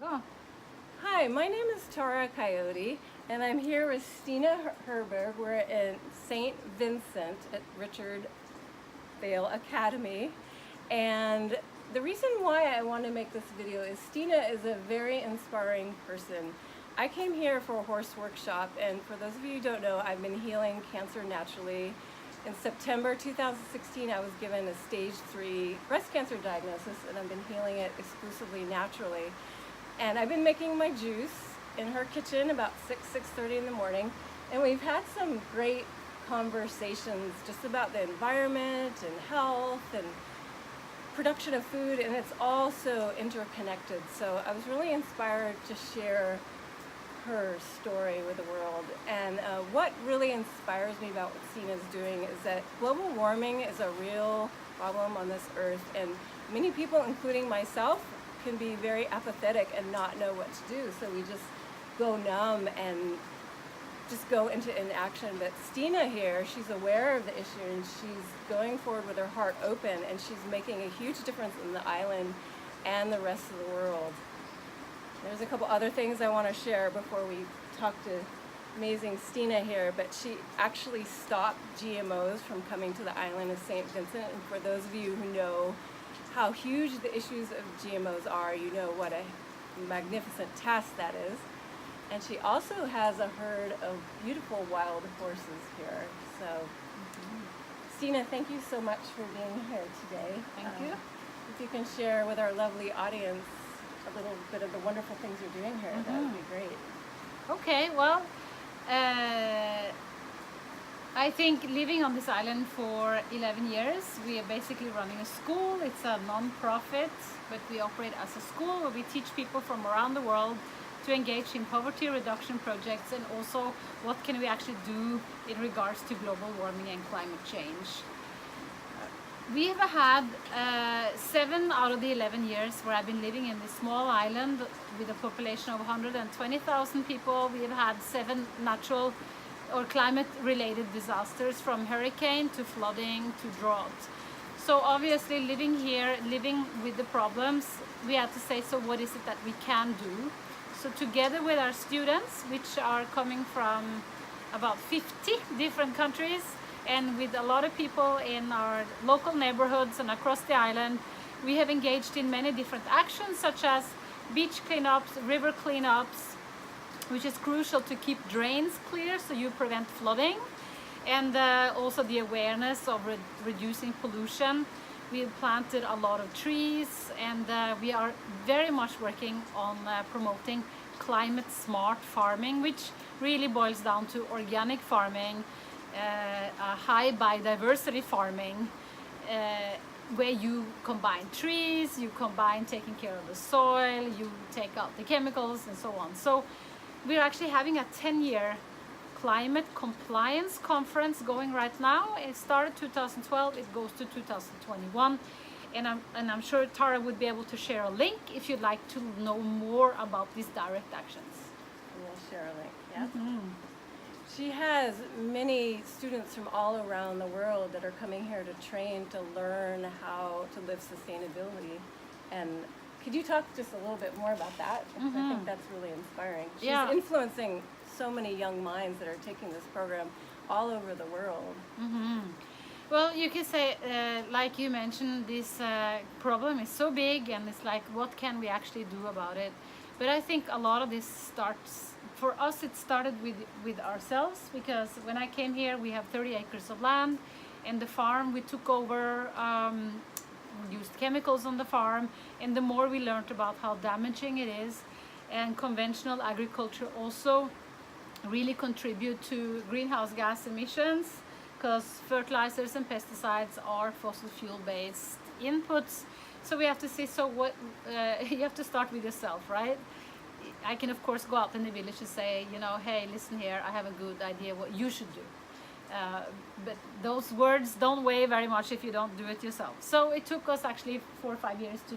Oh. Hi, my name is Tara Coyote, and I'm here with Stina Herberg. We're in St. Vincent at Richmond Vale Academy. And the reason why I want to make this video is Stina is a very inspiring person. I came here for a horse workshop, and for those of you who don't know, I've been healing cancer naturally. In September 2016, I was given a stage 3 breast cancer diagnosis, and I've been healing it exclusively naturally. And I've been making my juice in her kitchen about 6:30 in the morning, and we've had some great conversations just about the environment and health and production of food, and it's all so interconnected. So I was really inspired to share her story with the world. And what really inspires me about what Stina's doing is that global warming is a real problem on this earth, and many people, including myself, can be very apathetic and not know what to do. So we just go numb and just go into inaction. But Stina here, she's aware of the issue and she's going forward with her heart open, and she's making a huge difference in the island and the rest of the world. There's a couple other things I want to share before we talk to amazing Stina here, but she actually stopped GMOs from coming to the island of St. Vincent. And for those of you who know how huge the issues of GMOs are, you know what a magnificent task that is. And she also has a herd of beautiful wild horses here. So, Stina, thank you so much for being here today. Thank you. If you can share with our lovely audience a little bit of the wonderful things you're doing here, that would be great. Okay, well, I think living on this island for 11 years, we are basically running a school. It's a non-profit, but we operate as a school where we teach people from around the world to engage in poverty reduction projects, and also what can we actually do in regards to global warming and climate change. We have had 7 out of the 11 years where I've been living in this small island with a population of 120,000 people. We have had 7 natural or climate-related disasters, from hurricane to flooding to drought. So obviously living here, living with the problems, we had to say, so what is it that we can do? So together with our students, which are coming from about 50 different countries, and with a lot of people in our local neighborhoods and across the island, we have engaged in many different actions, such as beach cleanups, river cleanups, which is crucial to keep drains clear so you prevent flooding, and also the awareness of reducing pollution. We have planted a lot of trees, and we are very much working on promoting climate smart farming, which really boils down to organic farming, a high biodiversity farming, where you combine trees, you combine taking care of the soil, you take out the chemicals and so on. So we're actually having a 10-year climate compliance conference going right now. It started 2012, it goes to 2021. And I'm sure Tara would be able to share a link if you'd like to know more about these direct actions. We'll share a link, yeah. She has many students from all around the world that are coming here to train to learn how to live sustainability. And could you talk just a little bit more about that? Because I think that's really inspiring. She's influencing so many young minds that are taking this program all over the world. Well, you can say, like you mentioned, this problem is so big, and it's like, what can we actually do about it? But I think a lot of this starts, for us it started with ourselves, because when I came here we have 30 acres of land, and the farm we took over, we used chemicals on the farm, and the more we learned about how damaging it is, and conventional agriculture also really contribute to greenhouse gas emissions, because fertilizers and pesticides are fossil fuel based inputs. So we have to say, so what, you have to start with yourself, right? I can of course go out in the village and say, you know, hey, listen here, I have a good idea what you should do. But those words don't weigh very much if you don't do it yourself. So it took us actually 4 or 5 years to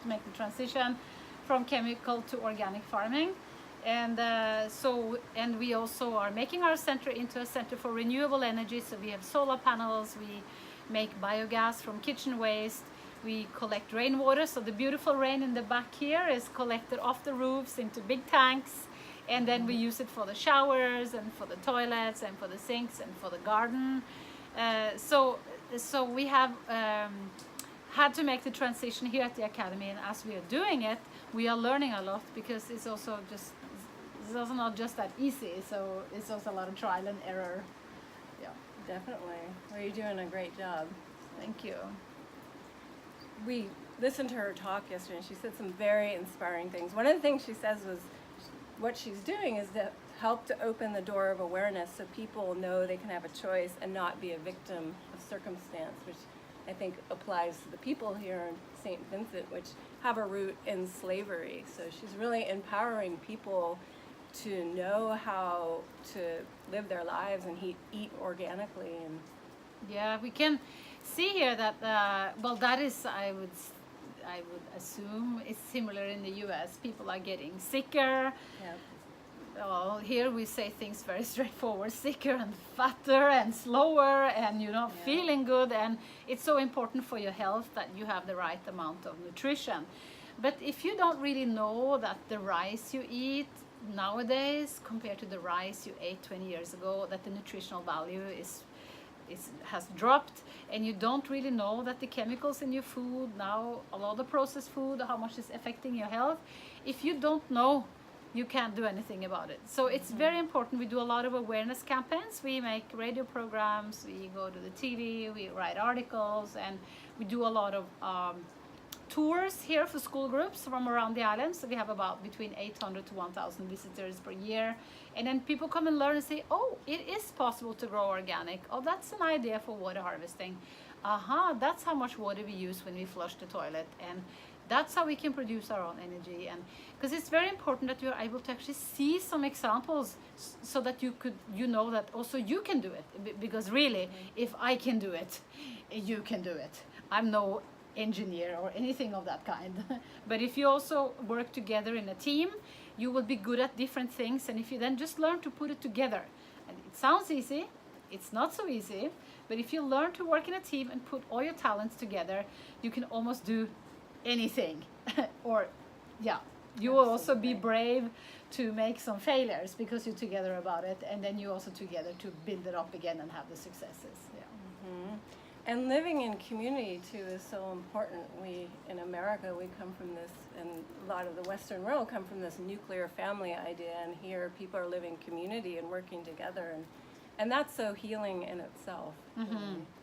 make the transition from chemical to organic farming. And and we also are making our center into a center for renewable energy. So we have solar panels, we make biogas from kitchen waste. We collect rainwater, so the beautiful rain in the back here is collected off the roofs into big tanks, and then we use it for the showers and for the toilets and for the sinks and for the garden. So we have had to make the transition here at the Academy, and as we are doing it, we are learning a lot, because it's also not just that easy, so it's also a lot of trial and error. Yeah. Definitely. Well, you're doing a great job. Thank you. We listened to her talk yesterday, and she said some very inspiring things. One of the things she says was what she's doing is to help to open the door of awareness so people know they can have a choice and not be a victim of circumstance, which I think applies to the people here in St. Vincent, which have a root in slavery. So she's really empowering people to know how to live their lives and eat organically. And yeah, we can see here that well, that is, I would assume it's similar in the US. People are getting sicker. yeah. Well, here we say things very straightforward: sicker and fatter and slower, and feeling good. And it's so important for your health that you have the right amount of nutrition. But if you don't really know that the rice you eat nowadays compared to the rice you ate 20 years ago, that the nutritional value has dropped, and you don't really know that the chemicals in your food now, a lot of processed food, how much is affecting your health, if you don't know, you can't do anything about it. So it's very important. We do a lot of awareness campaigns. We make radio programs, we go to the TV, we write articles, and we do a lot of tours here for school groups from around the island. So we have about between 800 to 1,000 visitors per year. And then people come and learn and say, oh, it is possible to grow organic. Oh, that's an idea for water harvesting. That's how much water we use when we flush the toilet. And that's how we can produce our own energy. And because it's very important that you're able to actually see some examples so that you know that also you can do it. Because really, if I can do it, you can do it. I'm no engineer or anything of that kind. But if you also work together in a team, you will be good at different things. And if you then just learn to put it together, and it sounds easy, it's not so easy, but if you learn to work in a team and put all your talents together, you can almost do anything. Or you will also be brave to make some failures because you're together about it, and then you also together to build it up again and have the successes. And living in community too is so important. We in America, we come from this, and a lot of the Western world come from this nuclear family idea, and here people are living community and working together, and that's so healing in itself.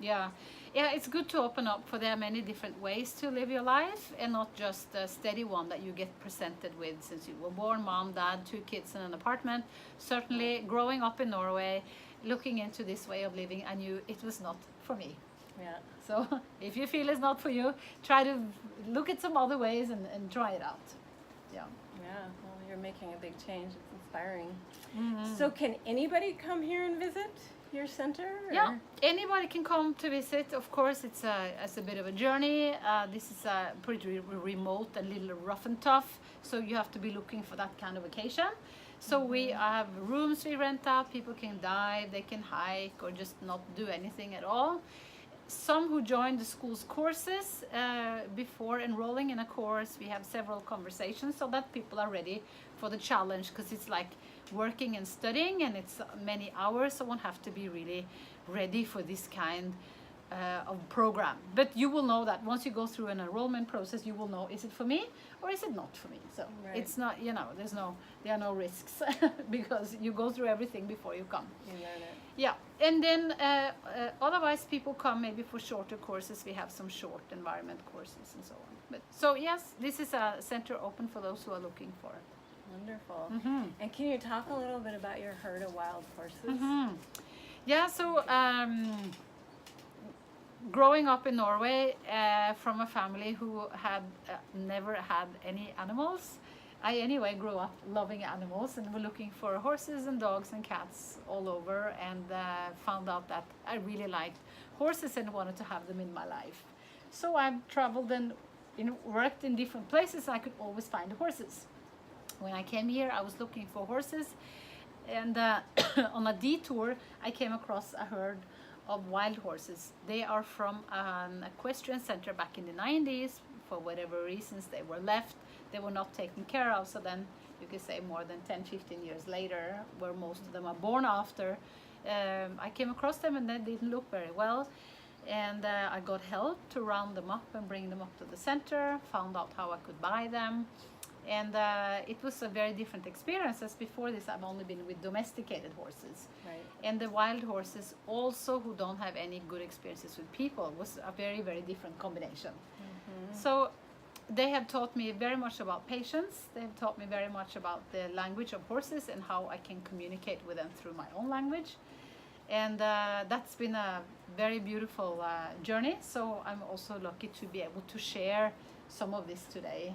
Yeah, it's good to open up, for there are many different ways to live your life, and not just a steady one that you get presented with since you were born, mom, dad, 2 kids in an apartment. Certainly growing up in Norway, looking into this way of living, I knew it was not for me. Yeah. So if you feel it's not for you, try to look at some other ways and try it out. Yeah. Well, you're making a big change. It's inspiring. So can anybody come here and visit your center? Or? Yeah, anybody can come to visit. Of course, it's a bit of a journey. This is pretty remote and a little rough and tough, so you have to be looking for that kind of vacation. So we have rooms we rent out. People can dive, they can hike, or just not do anything at all. Some who join the school's courses, before enrolling in a course, we have several conversations so that people are ready for the challenge, because it's like working and studying, and it's many hours, so one have to be really ready for this kind of program. But you will know that once you go through an enrollment process, you will know, is it for me or is it not for me? So it's not, there are no risks because you go through everything before you come. You learn it. Yeah, and then otherwise people come maybe for shorter courses. We have some short environment courses and so on. But so yes, this is a center open for those who are looking for it. Wonderful. And can you talk a little bit about your herd of wild horses? Yeah, so growing up in Norway from a family who had never had any animals, I anyway grew up loving animals and were looking for horses and dogs and cats all over, and found out that I really liked horses and wanted to have them in my life. So I traveled and worked in different places. I could always find horses. When I came here, I was looking for horses, and on a detour I came across a herd of wild horses. They are from an equestrian center back in the 90s. For whatever reasons, they were left. They were not taken care of. So then you could say more than 10, 15 years later, where most of them are born after, I came across them and they didn't look very well. And I got help to round them up and bring them up to the center, found out how I could buy them. And it was a very different experience, as before this I've only been with domesticated horses. Right. And the wild horses also, who don't have any good experiences with people, was a very, very different combination. So they have taught me very much about patience. They have taught me very much about the language of horses and how I can communicate with them through my own language. And that's been a very beautiful journey. So I'm also lucky to be able to share some of this today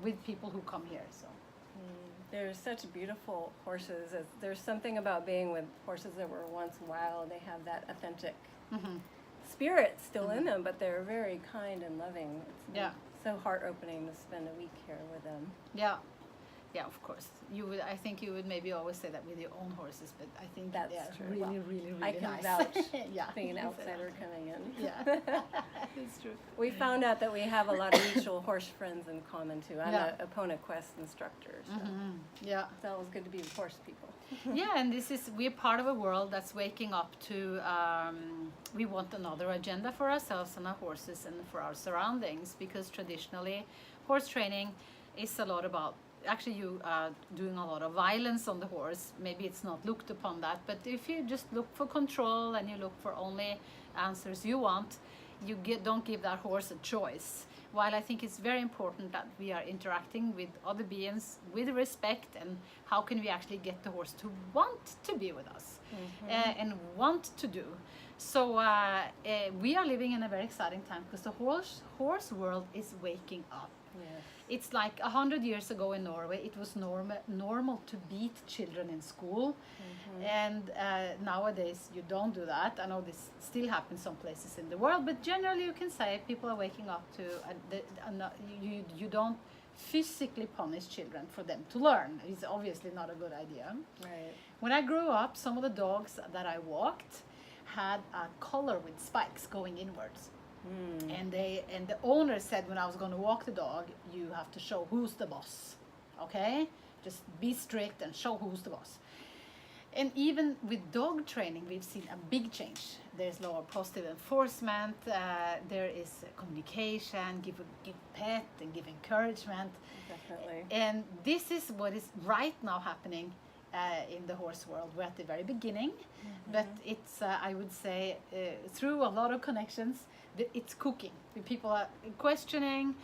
with people who come here. So They're such beautiful horses. There's something about being with horses that were once wild. They have that authentic spirit still in them, but they're very kind and loving. It's so heart-opening to spend a week here with them. Yeah, of course. You would. I think you would maybe always say that with your own horses, but I think That's they're true. really, Well, really, really I can nice. vouch, Yeah, being an outsider coming in. Yeah, it's true. We found out that we have a lot of mutual horse friends in common too. I'm a Pona Quest instructor, so Yeah. it's always good to be with horse people. Yeah, and we're part of a world that's waking up to, we want another agenda for ourselves and our horses and for our surroundings, because traditionally horse training is a lot about actually you doing a lot of violence on the horse. Maybe it's not looked upon that, but if you just look for control and you look for only answers you want, you don't give that horse a choice. While I think it's very important that we are interacting with other beings with respect, and how can we actually get the horse to want to be with us and want to do. So we are living in a very exciting time, because the horse world is waking up. Yes. It's like 100 years ago in Norway, it was normal to beat children in school. And nowadays you don't do that. I know this still happens some places in the world, but generally you can say people are waking up to, you don't physically punish children for them to learn. It's obviously not a good idea. Right. When I grew up, some of the dogs that I walked had a collar with spikes going inwards. And the owner said, when I was going to walk the dog, you have to show who's the boss. Okay? Just be strict and show who's the boss. And even with dog training, we've seen a big change. There's lower positive enforcement, there is communication, give pet and give encouragement. Definitely. And this is what is right now happening in the horse world. We're at the very beginning, but it's, I would say, through a lot of connections, it's cooking. People are questioning,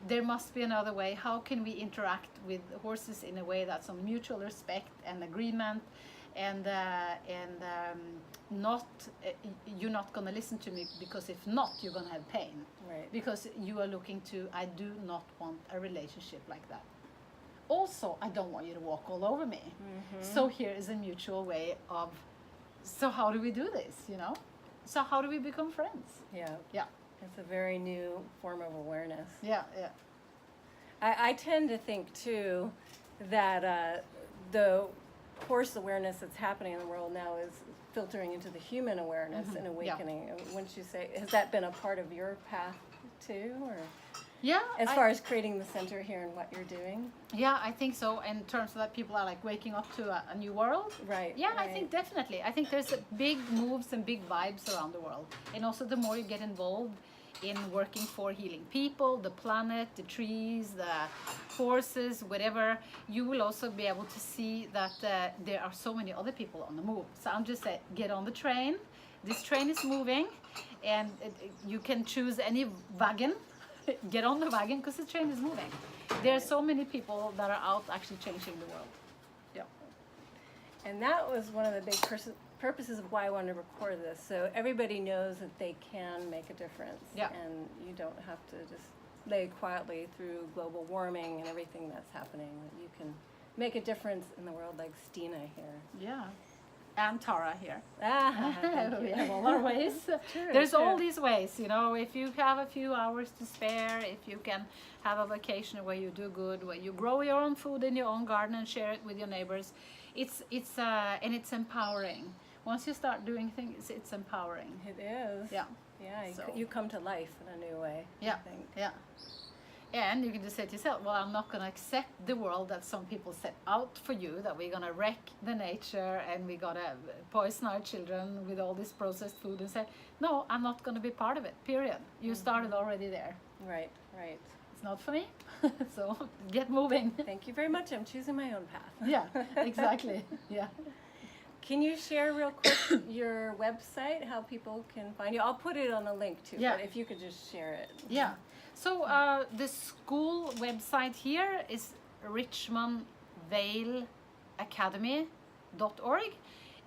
there must be another way. How can we interact with horses in a way that's on mutual respect and agreement, and not, you're not going to listen to me, because if not, you're going to have pain. Right. Because you are looking to, I do not want a relationship like that. Also, I don't want you to walk all over me. So here is a mutual way of, so how do we do this, you know? So how do we become friends? Yeah. It's a very new form of awareness. Yeah. I tend to think too that the horse awareness that's happening in the world now is filtering into the human awareness and awakening. Wouldn't you say, has that been a part of your path too, or? Yeah. As far as creating the center here and what you're doing? Yeah, I think so. In terms of that, people are like waking up to a new world. Right. Yeah, right. I think definitely. I think there's big moves and big vibes around the world. And also the more you get involved in working for healing people, the planet, the trees, the horses, whatever, you will also be able to see that there are so many other people on the move. So I'm just saying, get on the train. This train is moving, and you can choose any wagon. Get on the wagon, because the train is moving. There are so many people that are out actually changing the world. Yeah. And that was one of the big purposes of why I wanted to record this, so everybody knows that they can make a difference. Yeah. And you don't have to just lay quietly through global warming and everything that's happening. That you can make a difference in the world, like Stina here. Yeah. And Tara here. Thank We you. have all our ways. True, There's true. all these ways, you know, if you have a few hours to spare, if you can have a vacation where you do good, where you grow your own food in your own garden and share it with your neighbors, it's and it's empowering. once you start doing things, it's empowering. It is. Yeah. Yeah, So- you come to life in a new way, Yeah. I think. Yeah. And you can just say to yourself, well, I'm not going to accept the world that some people set out for you, that we're going to wreck the nature and we're going to poison our children with all this processed food, and say, no, I'm not going to be part of it, period. You started already there. Right, right. It's not for me. So get moving. Thank you very much. I'm choosing my own path. Yeah, exactly. Yeah. Can you share real quick your website, how people can find you? I'll put it on the link too, Yeah. but if you could just share it. Yeah. So the school website here is Richmond Vale Academy.org.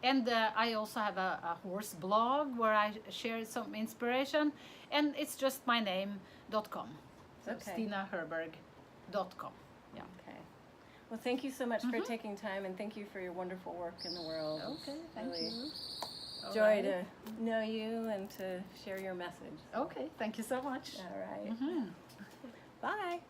And I also have a horse blog where I share some inspiration. And it's just my name.com. So Okay. StinaHerberg.com. Yeah. Okay. Well, thank you so much for taking time, and thank you for your wonderful work in the world. Okay, thank Really you. Joy to know you and to share your message. Okay, thank you so much. All right. Mhm. Bye.